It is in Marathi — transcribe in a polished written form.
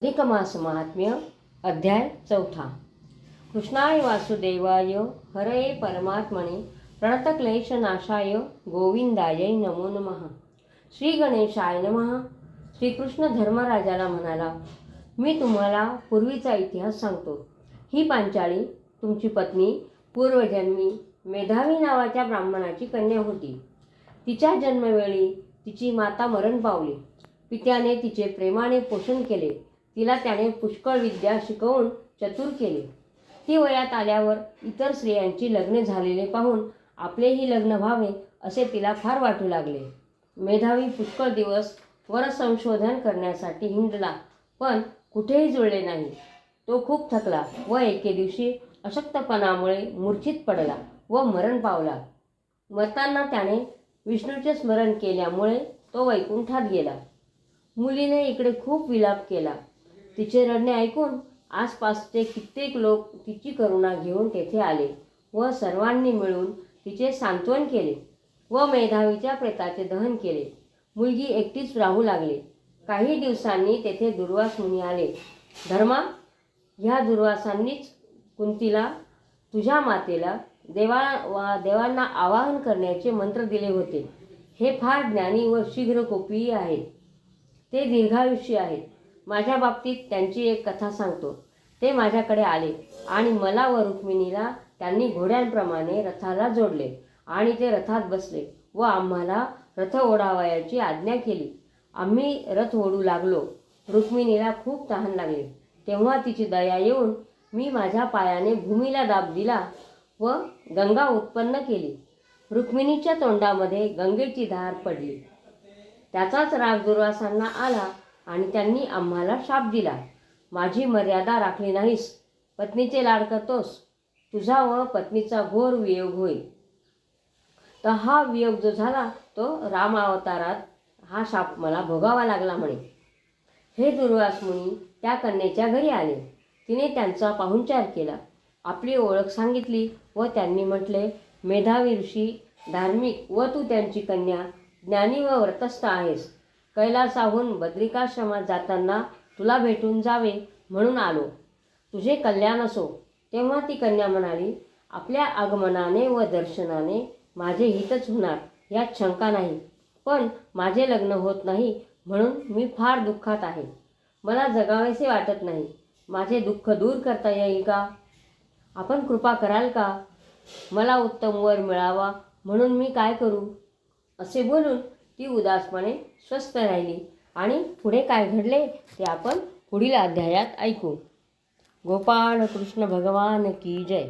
अधिक मास महात्म्य अध्याय 4. कृष्णाय वासुदेवाय हरये परमात्मने प्रणतक्लेशनाशाय गोविंदाय नमो नमः. श्री गणेशाय नमः. श्रीकृष्ण धर्मराजाला म्हणाला, मी तुम्हाला पूर्वीचा इतिहास सांगतो. ही पांचाळी तुमची पत्नी पूर्वजन्मी मेधावी नावाच्या ब्राह्मणाची कन्या होती. तिच्या जन्मवेळी तिची माता मरण पावली. पित्याने तिचे प्रेमाने पोषण केले. तिला त्याने पुष्कळ विद्या शिकवून चतुर केले. ती वयात आल्यावर इतर स्त्रियांची लग्ने झालेले पाहून आपलेही लग्न व्हावे असे तिला फार वाटू लागले. मेधावी पुष्कळ दिवस वर संशोधन करण्यासाठी हिंडला, पण कुठेही जुळले नाही. तो खूप थकला व एके दिवशी अशक्तपणामुळे मूर्छित पडला व मरण पावला. मरताना त्याने विष्णूचे स्मरण केल्यामुळे तो वैकुंठात गेला. मुलीने इकडे खूप विलाप केला. तिचे रडणे ऐकून आसपासचे कित्येक लोक तिची करुणा घेऊन तेथे आले व सर्वांनी मिळून तिचे सांत्वन केले व मेधावीच्या प्रेताचे दहन केले. मुलगी एकटीच राहू लागली. काही दिवसांनी तेथे दुर्वास मुनी आले. धर्मा, ह्या दुर्वासांनीच कुंतीला, तुझ्या मातेला देवांना आवाहन करण्याचे मंत्र दिले होते. हे फार ज्ञानी व शीघ्रकोपी आहेत. ते दीर्घायुष्य आहेत. माझ्या बाबतीत त्यांची एक कथा सांगतो. ते माझ्याकडे आले आणि मला व रुक्मिणीला त्यांनी घोड्यांप्रमाणे रथाला जोडले आणि ते रथात बसले व आम्हाला रथ ओढावयाची आज्ञा केली. आम्ही रथ ओढू लागलो. रुक्मिणीला खूप तहान लागले. तेव्हा तिची दया येऊन मी माझ्या पायाने भूमीला दाब दिला व गंगा उत्पन्न केली. रुक्मिणीच्या तोंडामध्ये गंगेची धार पडली. त्याचाच राग दुर्वासांना आला आणि त्यांनी आम्हाला शाप दिला. माझी मर्यादा राखली नाहीस, पत्नीचे लाड करतोस, तुझा व पत्नीचा घोर वियोग होईल. तर हा वियोग जो झाला तो राम अवतारात हा शाप मला भोगावा लागला म्हणे. हे दुर्वास मुनी त्या कन्येच्या घरी आले. तिने त्यांचा पाहुणचार केला, आपली ओळख सांगितली व त्यांनी म्हटले, मेधावी ऋषी धार्मिक व तू त्यांची कन्या ज्ञानी व व्रतस्थ आहेस. कैलासाहून बद्रिकाश्रमात जाताना तुला भेटून जावे म्हणून आलो. तुझे कल्याण असो. तेव्हा ती कन्या म्हणाली, आपल्या आगमनाने व दर्शनाने माझे हितच होणार यात शंका नाही, पण माझे लग्न होत नाही म्हणून मी फार दुःखात आहे. मला जगावेसे वाटत नाही. माझे दुःख दूर करता येईल का? आपण कृपा कराल का? मला उत्तम वर मिळावा म्हणून मी काय करू? असे बोलून ती उदासपणे स्वस्थ राहिली. आणि पुढे काय घडले ते आपण पुढील अध्यायात ऐकू. गोपाळ कृष्ण भगवान की जय.